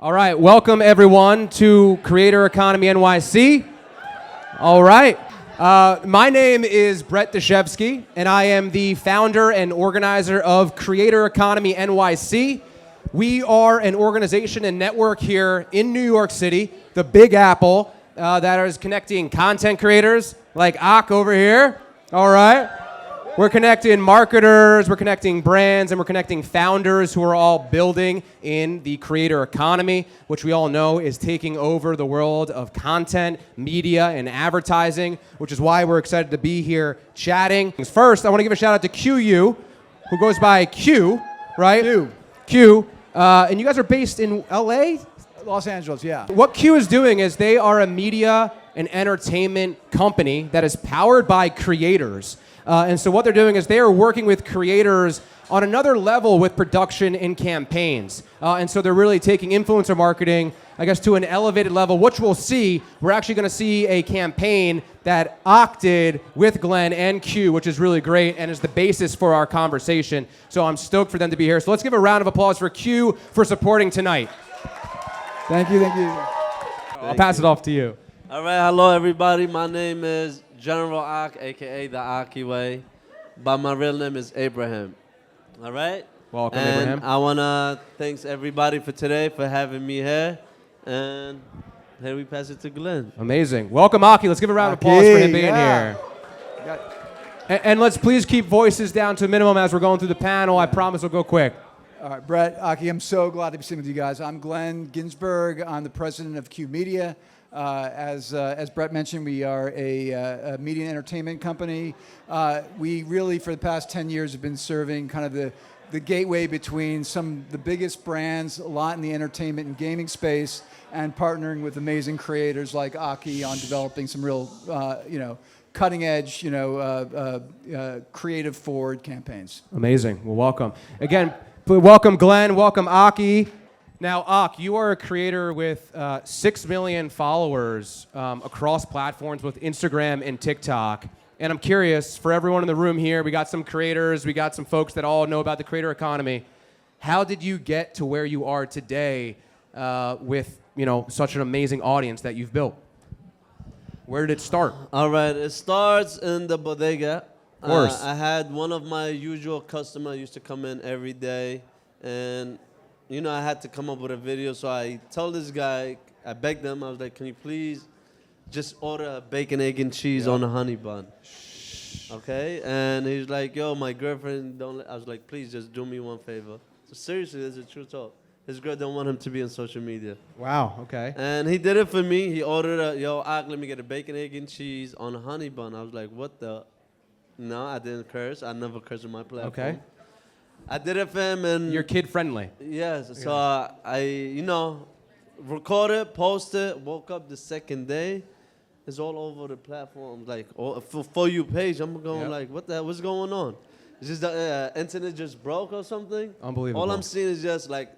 All right, welcome everyone to Creator Economy NYC. All right, my name is Brett Dashevsky, and I am the founder and organizer of Creator Economy NYC. We are an organization and network here in New York City, the Big Apple, that is connecting content creators like Ocky over here. All right. We're connecting marketers, we're connecting brands, and we're connecting founders who are all building in the creator economy, which we all know is taking over the world of content, media, and advertising, which is why we're excited to be here chatting. First, I want to give a shout out to QYOU, who goes by Q, right? Q. And you guys are based in LA? Los Angeles, yeah. What Q is doing is they are a media and entertainment company that is powered by creators. And so what they're doing is they are working with creators on another level with production and campaigns. And so they're really taking influencer marketing, I guess, to an elevated level, which we'll see. We're actually going to see a campaign that Ocky did with Glenn and Q, which is really great and is the basis for our conversation. So I'm stoked for them to be here. So let's give a round of applause for Q for supporting tonight. Thank you. I'll pass it off to you. All right, hello everybody. My name is General Ocky, aka the Ocky Way, but my real name is Abraham. All right? Welcome, and Abraham. I want to thank everybody for today for having me here. And here we pass it to Glenn. Amazing. Welcome, Ocky. Let's give a round of applause for him being here. And let's please keep voices down to a minimum as we're going through the panel. I promise we'll go quick. All right, Brett, Ocky, I'm so glad to be sitting with you guys. I'm Glenn Ginsburg. I'm the president of QYOU Media. As Brett mentioned, we are a media and entertainment company. We really, for the past 10 years, have been serving kind of the gateway between some of the biggest brands, a lot in the entertainment and gaming space, and partnering with amazing creators like Ocky on developing some real, cutting edge, creative forward campaigns. Amazing. Well, welcome. Again, welcome Glenn, welcome Ocky. Now, Ocky, you are a creator with 6 million followers across platforms with Instagram and TikTok. And I'm curious, for everyone in the room here, we got some creators, we got some folks that all know about the creator economy. How did you get to where you are today with, such an amazing audience that you've built? Where did it start? All right, it starts in the Bodega. Of course. I had one of my usual customers used to come in every day, and I had to come up with a video, so I told this guy, I begged him, I was like, can you please just order a bacon, egg, and cheese on a honey bun? Okay? And he's like, yo, my girlfriend don't. I was like, please just do me one favor. So seriously, this is a true talk. His girl don't want him to be on social media. Wow, okay. And he did it for me. He ordered Ocky, let me get a bacon, egg, and cheese on a honey bun. I was like, what the? No, I didn't curse. I never curse on my platform. Okay. I did it for him, and you're kid friendly. yes. So I recorded, posted, woke up the second day. It's all over the platform, like for you page. I'm going like, what the hell? What's going on? Is just the internet just broke or something? Unbelievable. All I'm seeing is just like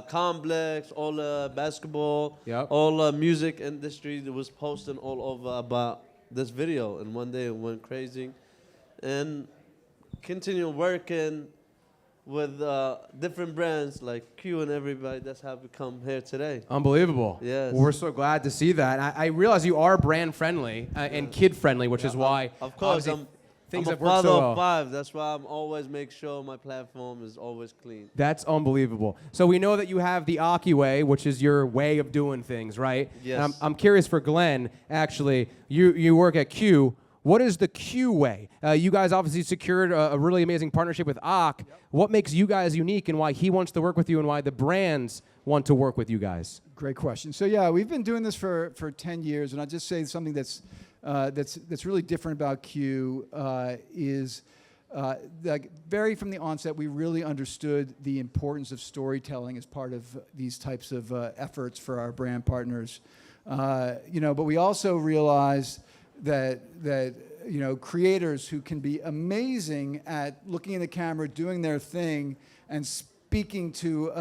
complex, all the basketball, Yep. all the music industry that was posting all over about this video. And one day it went crazy, and continue working with different brands like Q and everybody. That's how we come here today. Unbelievable. Yes. Well, we're so glad to see that. I realize you are brand friendly and kid friendly, which is why, Of course, things I'm a have worked father so of well. 5. That's why I'm always make sure my platform is always clean. That's unbelievable. So we know that you have the Ocky way, which is your way of doing things, right? Yes. And I'm curious for Glenn, actually, you work at Q. What is the Q way? You guys obviously secured a really amazing partnership with Ocky. Yep. What makes you guys unique and why he wants to work with you and why the brands want to work with you guys? Great question. So yeah, we've been doing this for 10 years, and I'll just say something that's really different about Q is like very from the onset, we really understood the importance of storytelling as part of these types of efforts for our brand partners. But we also realized that creators who can be amazing at looking in the camera, doing their thing, and speaking to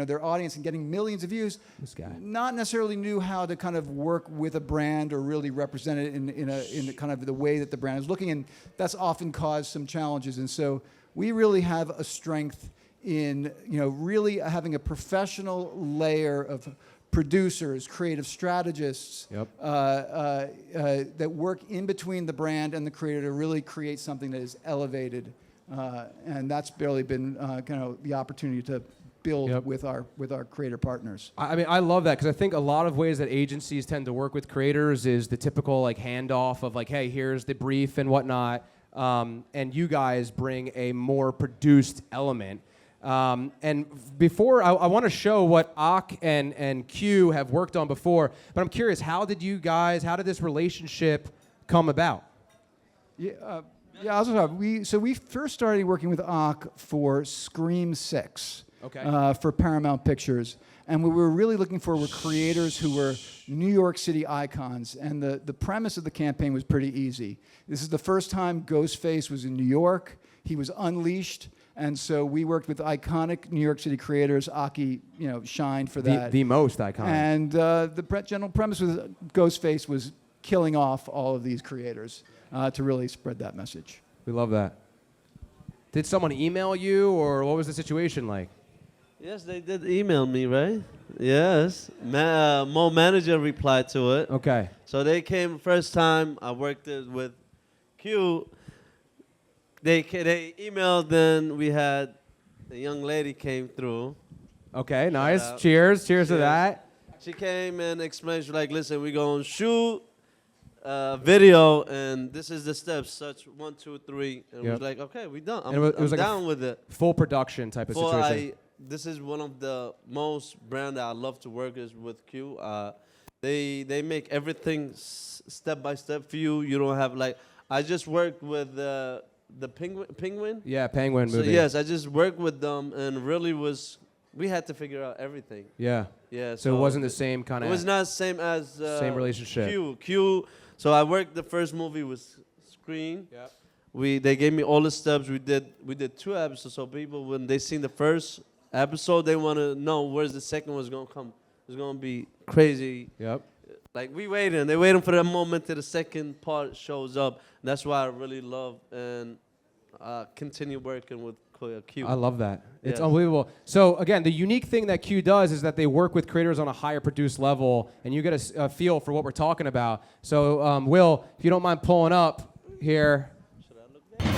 their audience and getting millions of views, This guy. not necessarily knew how to kind of work with a brand or really represent it in kind of the way that the brand is looking, and that's often caused some challenges. And so we really have a strength in really having a professional layer of producers, creative strategists that work in between the brand and the creator to really create something that is elevated. And that's barely been kind of the opportunity to build with our creator partners. I mean, I love that because I think a lot of ways that agencies tend to work with creators is the typical like handoff of like, hey, here's the brief and whatnot, and you guys bring a more produced element. And before, I want to show what Ock and Q have worked on before, but I'm curious, how did this relationship come about? We first started working with Ock for Scream 6 for Paramount Pictures. And what we were really looking for were creators who were New York City icons. And the premise of the campaign was pretty easy. This is the first time Ghostface was in New York. He was unleashed. And so we worked with iconic New York City creators. Ocky, shined for that. The most iconic. And the general premise with Ghostface was killing off all of these creators to really spread that message. We love that. Did someone email you, or what was the situation like? Yes, they did email me, right? Yes. Mo Manager replied to it. Okay. So they came first time. I worked it with Q. They emailed, then we had a young lady came through. Okay, nice. Cheers to that. She came and explained, she's like, listen, we're going to shoot video, and this is the steps, such 1, 2, 3. And we was like, okay, we done. I'm like down with it. Full production type of situation. This is one of the most brand that I love to work with Q. They make everything step by step for you. You don't have like, I just worked with the Penguin? Yeah, Penguin movie. So yes, I just worked with them, and really we had to figure out everything. Yeah. Yeah. So it wasn't the same kind of. It was not the same as same relationship. Q. So I worked the first movie with Screen. Yeah. They gave me all the steps. We did 2 episodes, so people when they seen the first episode, they want to know where's the second one's gonna come. It's gonna be crazy. Yep. Like They're waiting for that moment till the second part shows up. And that's why I really love and continue working with Q. I love that. It's unbelievable. So again, the unique thing that Q does is that they work with creators on a higher produced level, and you get a feel for what we're talking about. So Will, if you don't mind pulling up here. Should I look down?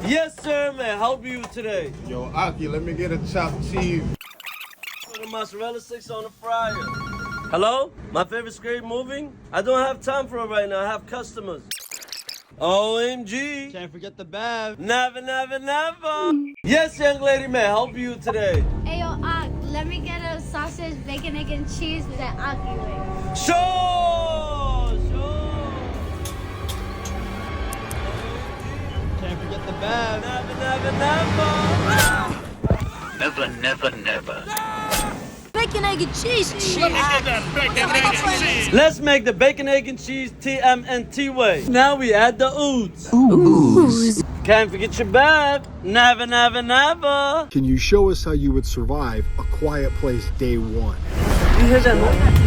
Yes, sir, man. Help you today. Yo, Ocky, let me get a chopped cheese. Put the mozzarella sticks on the fryer. Hello? My favorite scary movie? I don't have time for it right now. I have customers. OMG. Can't forget the Bev. Never, never, never. Yes, young lady, may I help you today? Hey, yo, let me get a sausage, bacon, egg, and cheese with that Ocky wing. Sure. Can't forget the Bev. Never, never, never. Never, never, never. Bacon, egg, and cheese. Let's make the bacon, egg, and cheese TMNT way. Now we add the ooze. Ooze. Can't forget your bag. Never, never, never. Can you show us how you would survive A Quiet Place day 1? You hear that, man?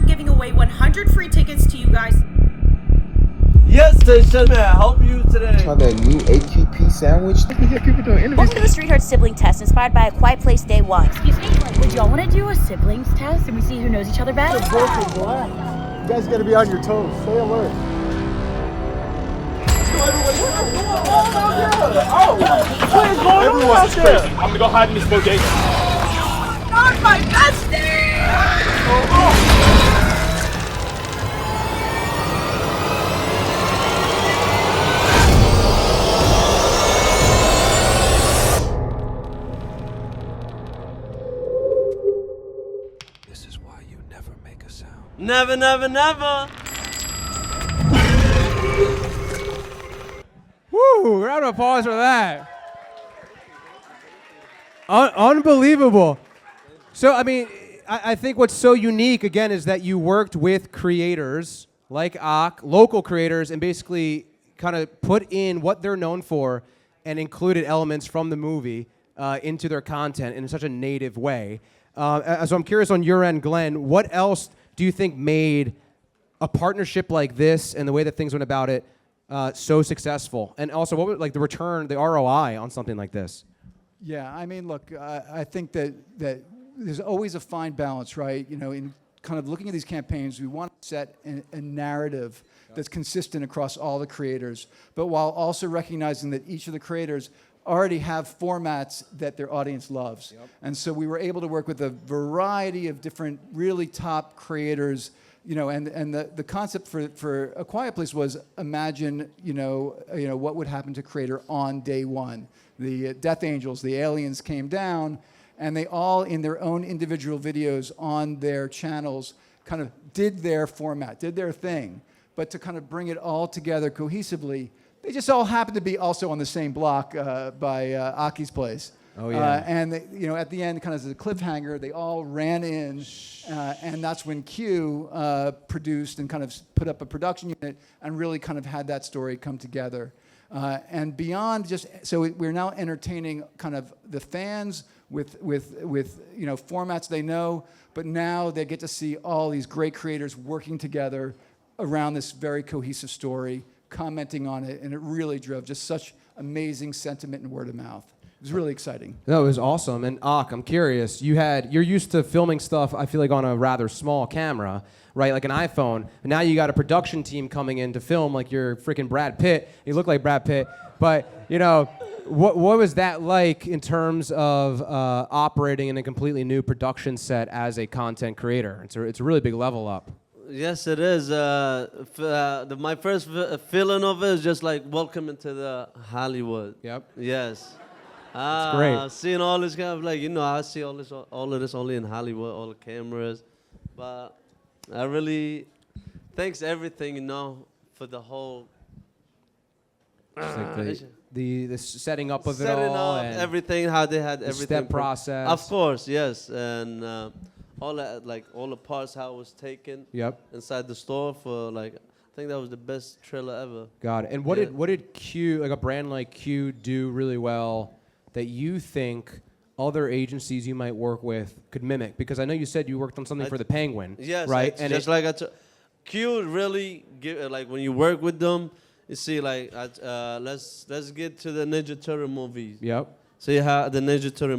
Giving away 100 free tickets to you guys. Yes, station. May I help you today? Try that new AQP sandwich. Welcome to the Street Heart Sibling Test, inspired by A Quiet Place Day 1. Excuse me, would y'all want to do a siblings test and we see who knows each other best? You guys gotta be on your toes. Stay alert. Everyone's crazy. I'm gonna go hide in this bodega. Not my bestie! Never, never, never. Woo! Round of applause for that. Unbelievable. So, I mean, I think what's so unique, again, is that you worked with creators like Ock, local creators, and basically kind of put in what they're known for and included elements from the movie into their content in such a native way. So I'm curious on your end, Glenn, what else do you think made a partnership like this and the way that things went about it so successful? And also, what was like the return, the ROI on something like this? Yeah, I mean, look, I think that there's always a fine balance, right? You know, in kind of looking at these campaigns, we want to set a narrative that's consistent across all the creators, but while also recognizing that each of the creators already have formats that their audience loves. Yep. And so we were able to work with a variety of different really top creators, you know, and the concept for A Quiet Place was imagine, you know, what would happen to creator on day one. The Death Angels, the aliens came down, and they all, in their own individual videos on their channels, kind of did their format, did their thing. But to kind of bring it all together cohesively, they just all happened to be also on the same block by Ocky's place. Oh, yeah. And they, you know, at the end, kind of as a cliffhanger, they all ran in, and that's when Q produced and kind of put up a production unit and really kind of had that story come together. And beyond just, so we're now entertaining kind of the fans with you know, formats they know, but now they get to see all these great creators working together around this very cohesive story, commenting on it, and it really drove just such amazing sentiment and word of mouth. It was really exciting. No, it was awesome. And Ock, I'm curious, you're used to filming stuff, I feel like, on a rather small camera, right? Like an iPhone. And now you got a production team coming in to film like you're freaking Brad Pitt. You look like Brad Pitt. But, you know, what was that like in terms of operating in a completely new production set as a content creator? It's a really big level up. Yes, it is. My first feeling of it is just like welcome into the Hollywood. Yep. Yes. That's great. Seeing all this kind of like, you know, I see all of this only in Hollywood, all the cameras. But I really, thanks everything, you know, for the whole. Just like the setting up of it setting all. Up and everything, how they had everything. Step process. Of course, yes. And all that, like all the parts, how it was taken. Yep. Inside the store for like, I think that was the best trailer ever. Got it. And what did Q, like a brand like Q, do really well that you think other agencies you might work with could mimic? Because I know you said you worked on something for the Penguin. Yes. Right. And just like Q really give, like when you work with them, you see like let's get to the Ninja Turtle movies. Yep. See how the Ninja Turtle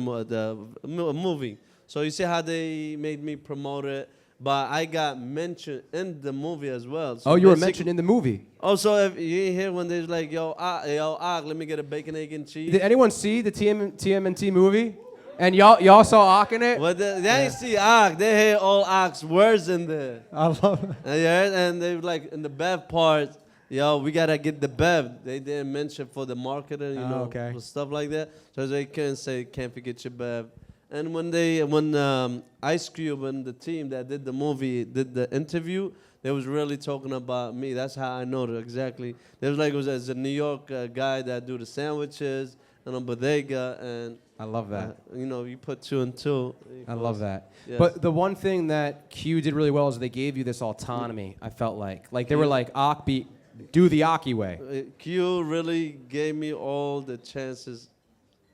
movie. So you see how they made me promote it, but I got mentioned in the movie as well. So you were mentioned in the movie. Also, if you hear when they're like, yo, let me get a bacon, egg, and cheese. Did anyone see the TMNT movie? And y'all saw Ock in it? Well, they didn't see Ock. They hear all Ock's words in there. I love it. And they like in the Bev part, yo, we gotta get the Bev. They didn't mention for the marketing, you know, for stuff like that. So they couldn't say, can't forget your Bev. And when Ice Cube and the team that did the movie did the interview, they was really talking about me. That's how I know it exactly. They was like, it was as a New York guy that do the sandwiches and on Bodega, and I love that. You know, you put 2 and 2. I love that. Yes. But the one thing that Q did really well is they gave you this autonomy. I felt like they were like, Ock, do the Ocky way. Q really gave me all the chances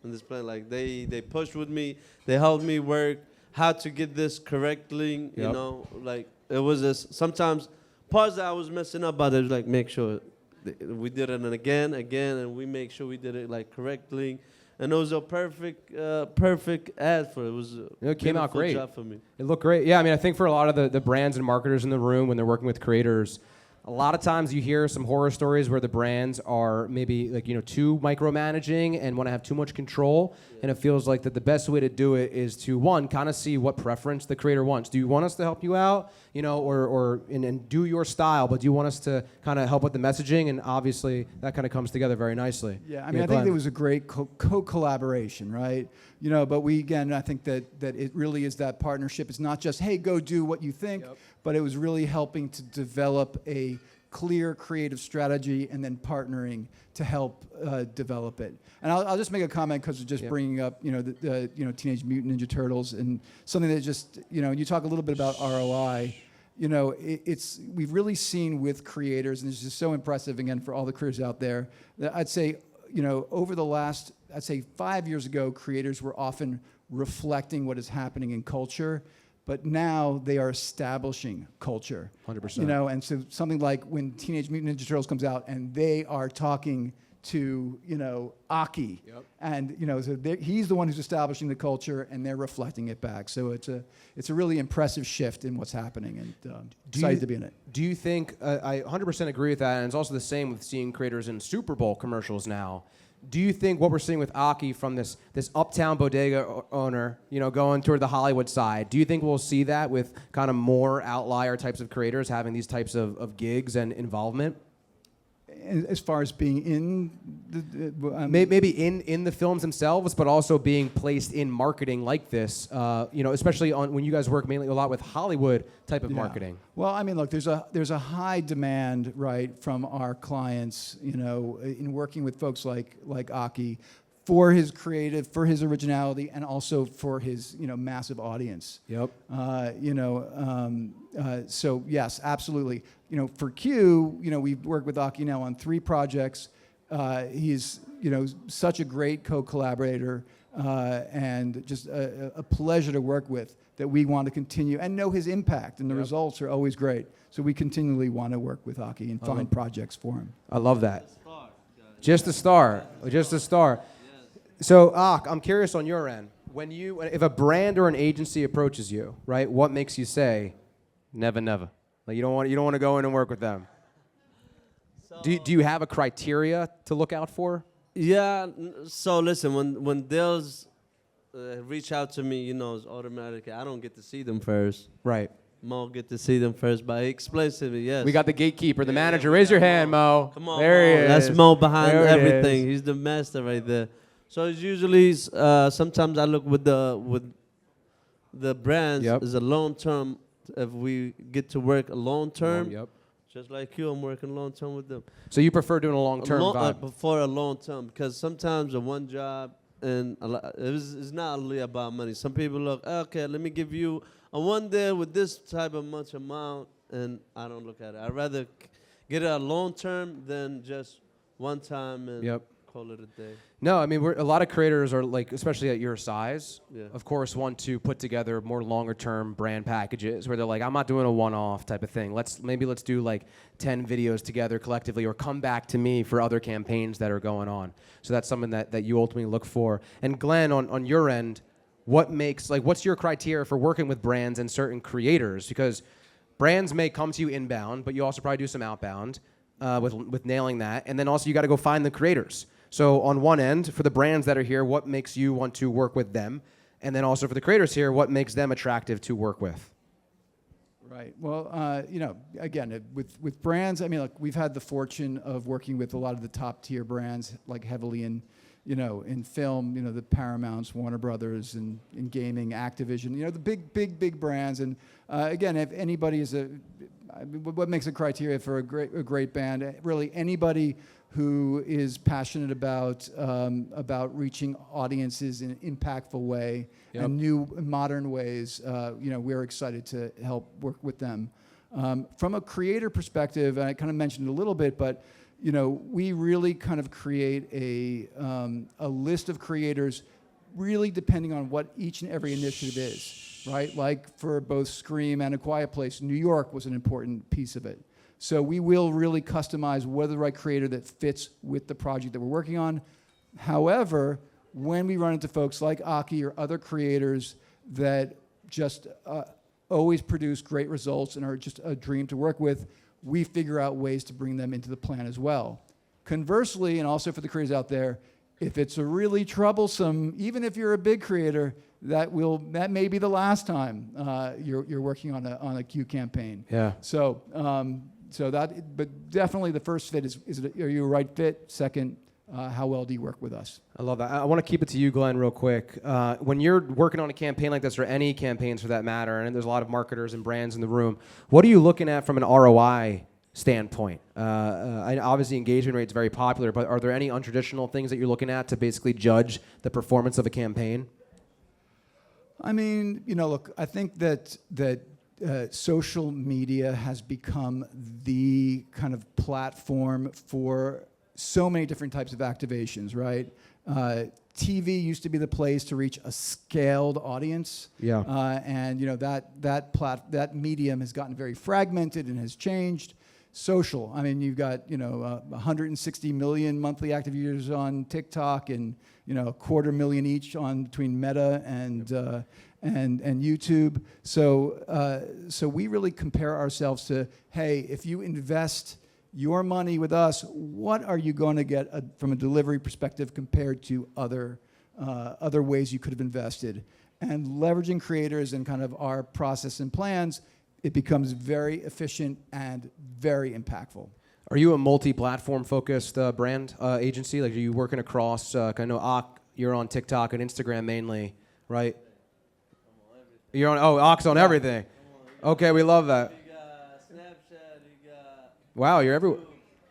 in this plan. Like they pushed with me, they helped me work how to get this correctly. You know, like it was sometimes parts that I was messing up, but it was like make sure we did it again, and we make sure we did it like correctly. And it was a perfect ad for it. It was it came out great. Job for me. It looked great. Yeah, I mean, I think for a lot of the brands and marketers in the room when they're working with creators, a lot of times you hear some horror stories where the brands are maybe like, you know, too micromanaging and want to have too much control. Yeah. And it feels like that the best way to do it is to, one, kind of see what preference the creator wants. Do you want us to help you out, you know, and do your style, but do you want us to kind of help with the messaging? And obviously that kind of comes together very nicely. Yeah, I mean, I think there was a great co-collaboration, right? You know, but I think that it really is that partnership. It's not just, hey, go do what you think, but it was really helping to develop a clear creative strategy and then partnering to help develop it. And I'll just make a comment because of just bringing up, the Teenage Mutant Ninja Turtles and something that just, you talk a little bit about ROI. We've really seen with creators, and it's just so impressive again for all the creators out there, that I'd say, over the last, 5 years ago, creators were often reflecting what is happening in culture, but now they are establishing culture. 100%. And so something like when Teenage Mutant Ninja Turtles comes out and they are talking to, Ocky. Yep. And, so he's the one who's establishing the culture and they're reflecting it back. So it's a really impressive shift in what's happening, and excited to be in it. Do you think, I 100% agree with that, and it's also the same with seeing creators in Super Bowl commercials now. Do you think what we're seeing with Ocky from this uptown bodega owner, going toward the Hollywood side, do you think we'll see that with kind of more outlier types of creators having these types of gigs and involvement? As far as being in maybe in the films themselves, but also being placed in marketing like this, especially when you guys work mainly a lot with Hollywood type of marketing. Well, I mean, look, there's a high demand, right, from our clients, in working with folks like Ocky, for his creative, for his originality, and also for his massive audience. Yep. So yes, absolutely. For Q, we've worked with Ocky now on 3 projects. He's such a great co-collaborator and just a pleasure to work with, that we want to continue and know his impact, and the results are always great. So we continually want to work with Ocky and find projects for him. I love that. Just the start. Just the start. So, Ock, I'm curious on your end. If a brand or an agency approaches you, right, what makes you say, never, never? Like you don't want to go in and work with them. So, do you have a criteria to look out for? Yeah. So listen, when deals reach out to me, it's automatic. I don't get to see them first. Right. Mo get to see them first, but he explains to me, yes. We got the gatekeeper, the manager. Raise your hand, Mo. Come on, there Mo. He is. That's Mo behind there everything. He's the master right there. So it's usually sometimes I look with the brands as a long term. If we get to work a long term, just like you, I'm working long term with them. So you prefer doing a long term vibe? Before a long term, because sometimes a one job and it's not only about money. Some people look, okay, let me give you a one day with this type of much amount, and I don't look at it. I'd rather get it a long term than just one time and call it a day. No, I mean, a lot of creators are like, especially at your size, of course, want to put together more longer-term brand packages where they're like, I'm not doing a one-off type of thing. Let's do like 10 videos together collectively, or come back to me for other campaigns that are going on. So that's something that you ultimately look for. And Glenn, on your end, what's your criteria for working with brands and certain creators? Because brands may come to you inbound, but you also probably do some outbound with nailing that. And then also you got to go find the creators. So on one end, for the brands that are here, what makes you want to work with them? And then also for the creators here, what makes them attractive to work with? Right. Well, again, with brands, I mean, look, we've had the fortune of working with a lot of the top tier brands, like heavily in film, the Paramounts, Warner Brothers, and in gaming, Activision, the big brands. And again, if anybody is what makes a criteria for a great band? Really, anybody who is passionate about reaching audiences in an impactful way and new modern ways. We're excited to help work with them. From a creator perspective, and I kind of mentioned it a little bit, but we really kind of create a list of creators, really depending on what each and every initiative is, right? Like for both Scream and A Quiet Place, New York was an important piece of it. So we will really customize what the right creator that fits with the project that we're working on. However, when we run into folks like Ocky or other creators that just always produce great results and are just a dream to work with, we figure out ways to bring them into the plan as well. Conversely, and also for the creators out there, if it's a really troublesome, even if you're a big creator, that may be the last time you're working on a Q campaign. Yeah. But definitely the first fit are you a right fit? Second, how well do you work with us? I love that. I want to keep it to you, Glenn, real quick. When you're working on a campaign like this, or any campaigns for that matter, and there's a lot of marketers and brands in the room, what are you looking at from an ROI standpoint? And obviously engagement rate's very popular, but are there any untraditional things that you're looking at to basically judge the performance of a campaign? I mean, look, I think that social media has become the kind of platform for so many different types of activations, right? TV used to be the place to reach a scaled audience. Yeah. And that medium has gotten very fragmented and has changed. Social, I mean, you've got 160 million monthly active users on TikTok, and 250,000 each on between Meta and YouTube. So we really compare ourselves to, hey, if you invest your money with us, what are you going to get from a delivery perspective compared to other ways you could have invested? And leveraging creators and kind of our process and plans, it becomes very efficient and very impactful. Are you a multi-platform focused brand agency? Like, are you working across, I know you're on TikTok and Instagram mainly, right? You're on, Ock's on everything. Okay, we love that. You got Snapchat, you got... Wow, you're everywhere.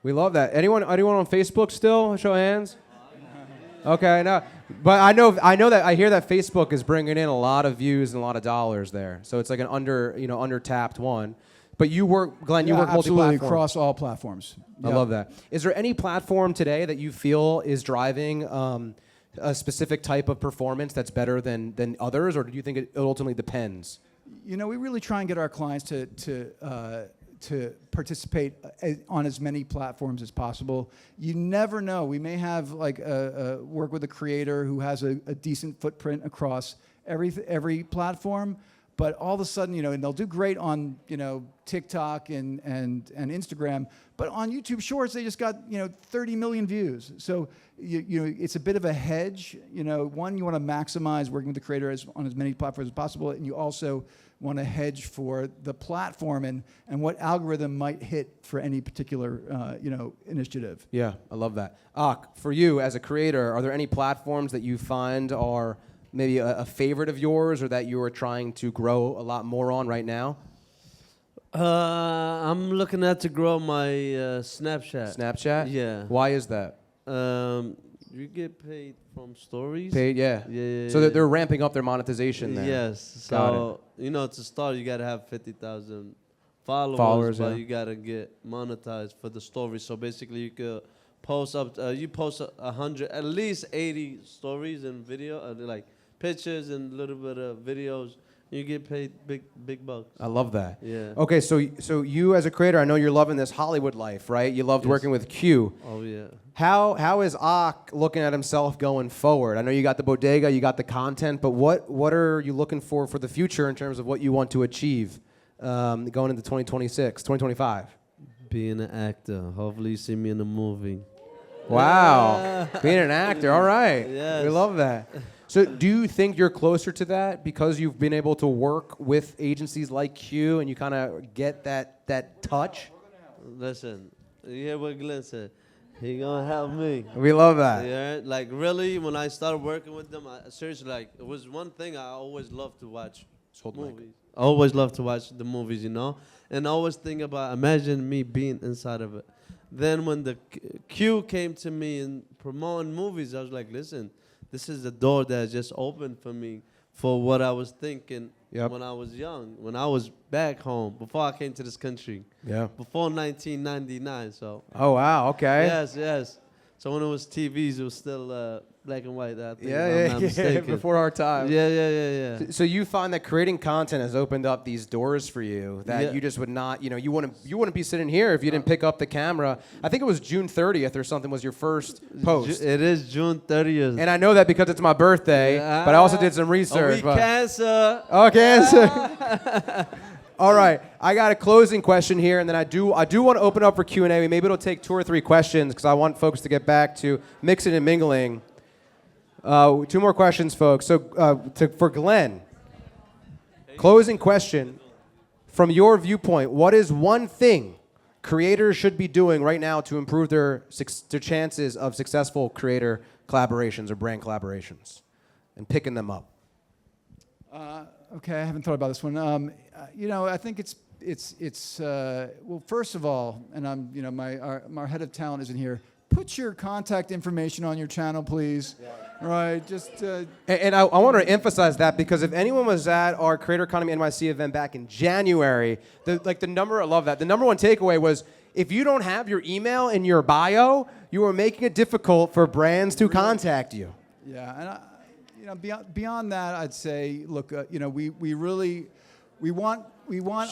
We love that. Anyone on Facebook still? Show of hands. Okay, no, but I know that I hear that Facebook is bringing in a lot of views and a lot of dollars there. So it's like an under-tapped one. But you work, Glenn, you work absolutely multi-platform. across all platforms. I love that. Is there any platform today that you feel is driving a specific type of performance that's better than others, or do you think it ultimately depends? We really try and get our clients to participate on as many platforms as possible. You never know. We may have work with a creator who has a decent footprint across every platform, but all of a sudden, and they'll do great on TikTok and Instagram, but on YouTube Shorts they just got 30 million views. So it's a bit of a hedge. One, you want to maximize working with the creator on as many platforms as possible, and you also want to hedge for the platform and what algorithm might hit for any particular initiative. Yeah, I love that. For you as a creator, are there any platforms that you find are maybe a favorite of yours, or that you are trying to grow a lot more on right now? I'm looking at to grow my Snapchat. Snapchat? Yeah. Why is that? You get paid from stories. Paid, yeah. Yeah. So they're ramping up their monetization there. Yes. So to start, you gotta have 50,000 followers, but you gotta get monetized for the story. So basically, you could post up. You post 100, at least 80 stories and video, like pictures and a little bit of videos. You get paid big bucks. I love that. Yeah. Okay, so you as a creator, I know you're loving this Hollywood life, right? You loved working with Q. Oh yeah. How is Ock looking at himself going forward? I know you got the Bodega, you got the content, but what are you looking for the future in terms of what you want to achieve going into 2026, 2025? Being an actor. Hopefully you see me in a movie. Wow. Being an actor, all right. Yes. We love that. So do you think you're closer to that because you've been able to work with agencies like Q and you kind of get that touch? Listen, you hear what Glenn said? He gonna help me. We love that. Yeah, like really, when I started working with them, seriously, it was one thing I always loved to watch movies. I always loved to watch the movies, and I always think about, imagine me being inside of it. Then when the Q came to me and promoting movies, I was like, listen, this is the door that just opened for me for what I was thinking when I was young, when I was back home, before I came to this country. Yeah. Before 1999, so. Oh, wow, okay. Yes. So when it was TVs, it was still black and white. I think, Yeah, before our time. Yeah. So you find that creating content has opened up these doors for you that you just would not, you wouldn't be sitting here if you didn't pick up the camera. I think it was June 30th or something was your first post. It is June 30th. And I know that because it's my birthday, but I also did some research. Cancer. Oh, cancer. All right, I got a closing question here, and then I do want to open up for Q&A. Maybe it'll take 2 or 3 questions because I want folks to get back to mixing and mingling. 2 more questions, folks. So for Glenn, closing question. From your viewpoint, what is one thing creators should be doing right now to improve their chances of successful creator collaborations or brand collaborations and picking them up? Okay, I haven't thought about this one. I think well, first of all, and I'm, you know, our head of talent isn't here. Put your contact information on your channel, please. Yeah. Right, just. And I want to emphasize that because if anyone was at our Creator Economy NYC event back in January, I love that. The number one takeaway was if you don't have your email in your bio, you are making it difficult for brands to contact you. Yeah, and you know, beyond that, I'd say, look, you know, we want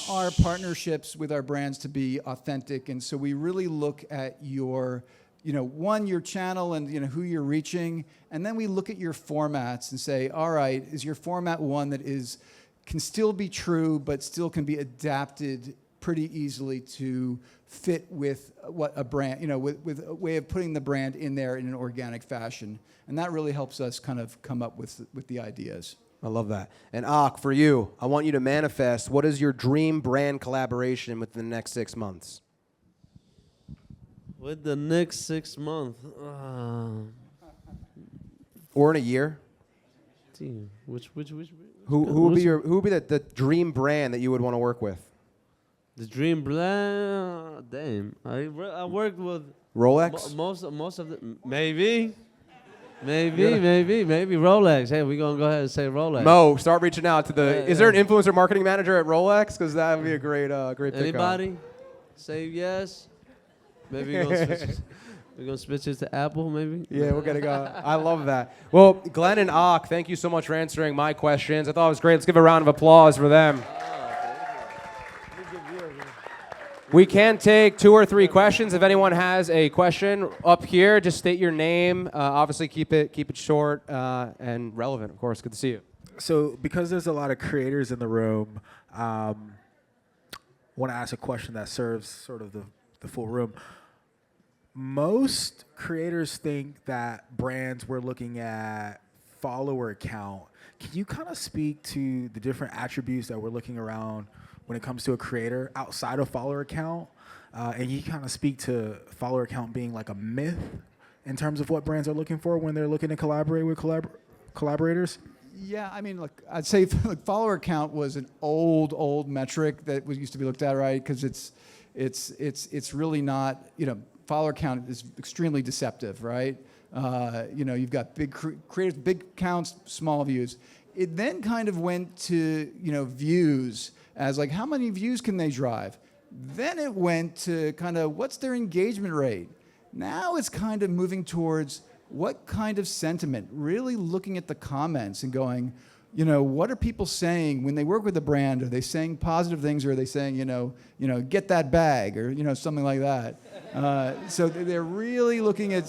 our partnerships with our brands to be authentic, and so we really look at your, you know, your channel and, you know, who you're reaching, and then we look at your formats and say, all right, is your format one that can still be true but still can be adapted pretty easily to fit with what a brand, you know, with a way of putting the brand in there in an organic fashion, and that really helps us kind of come up with the ideas. I love that. And Ock, for you, I want you to manifest what is your dream brand collaboration within the next 6 months? With the next 6 months, or in a year? Which Who would be the dream brand that you would want to work with? The dream brand, damn. I worked with Rolex. Most of the maybe Rolex. Hey, we're gonna go ahead and say Rolex. Mo, start reaching out to the. Is there an influencer marketing manager at Rolex? Because that would be a great pickup. Anybody? Say yes. Maybe we're gonna switch it to Apple. Maybe. Yeah, we're gonna go. I love that. Well, Glenn and Ock, thank you so much for answering my questions. I thought it was great. Let's give a round of applause for them. We can take 2 or 3 questions. If anyone has a question up here, just state your name. Obviously, keep it short and relevant. Of course, good to see you. So, because there's a lot of creators in the room, I want to ask a question that serves sort of the full room. Most creators think that brands were looking at follower count. Can you kind of speak to the different attributes that we're looking around when it comes to a creator outside of follower count? And you kind of speak to follower count being like a myth in terms of what brands are looking for when they're looking to collaborate with collaborators? Yeah, I mean, look, I'd say follower count was an old metric that used to be looked at, right? Because it's really not, you know, follower count is extremely deceptive, right? You know, you've got big creators, big counts, small views. It then kind of went to, you know, views as like how many views can they drive? Then it went to kind of what's their engagement rate? Now it's kind of moving towards what kind of sentiment, really looking at the comments and going, you know, what are people saying when they work with a brand? Are they saying positive things, or are they saying, you know, get that bag, or, you know, something like that? So they're really looking at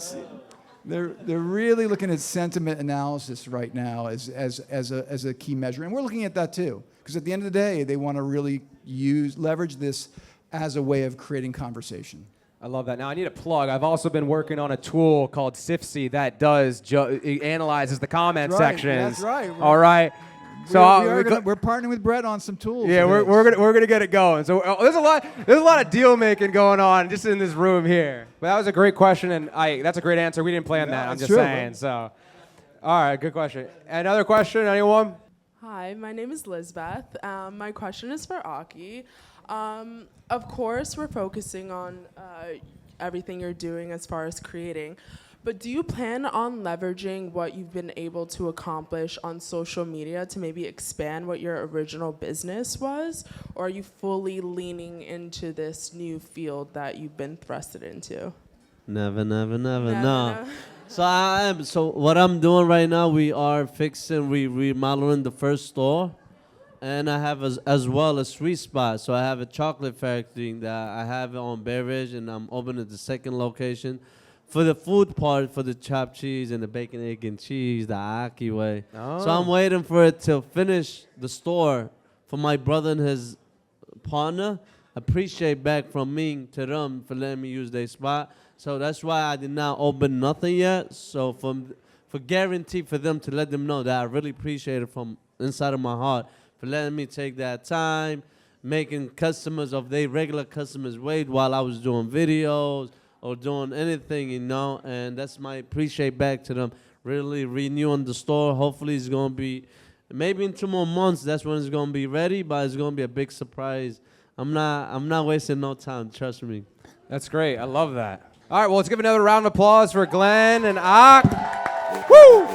sentiment analysis right now as a key measure, and we're looking at that too, because at the end of the day, they want to really leverage this as a way of creating conversation. I love that. Now, I need a plug. I've also been working on a tool called Dashevsky that does it analyzes the comment sections. That's right. All right. So we're partnering with Brett on some tools. Yeah, we're gonna get it going. So there's a lot of deal making going on just in this room here. But that was a great question, and that's a great answer. We didn't plan that. I'm just saying. Bro. So, all right, good question. Another question, anyone? Hi, my name is Lizbeth. My question is for Ocky. Of course, we're focusing on everything you're doing as far as creating, but do you plan on leveraging what you've been able to accomplish on social media to maybe expand what your original business was, or are you fully leaning into this new field that you've been thrusted into? Never. No. So what I'm doing right now, we are remodeling the first store. And I have as well a sweet spot. So I have a chocolate factory that I have on Beverage, and I'm opening the second location. For the food part, for the chopped cheese and the bacon, egg, and cheese, the Ocky way. Oh. So I'm waiting for it to finish the store for my brother and his partner. Appreciate back from me to them for letting me use their spot. So that's why I did not open nothing yet. So for guarantee for them to let them know that I really appreciate it from inside of my heart, for letting me take that time, making customers of their regular customers wait while I was doing videos or doing anything, you know, and that's my appreciate back to them. Really renewing the store. Hopefully it's going to be, maybe in 2 more months, that's when it's going to be ready, but it's going to be a big surprise. I'm not wasting no time. Trust me. That's great. I love that. All right, well, let's give another round of applause for Glenn and Ock. Woo!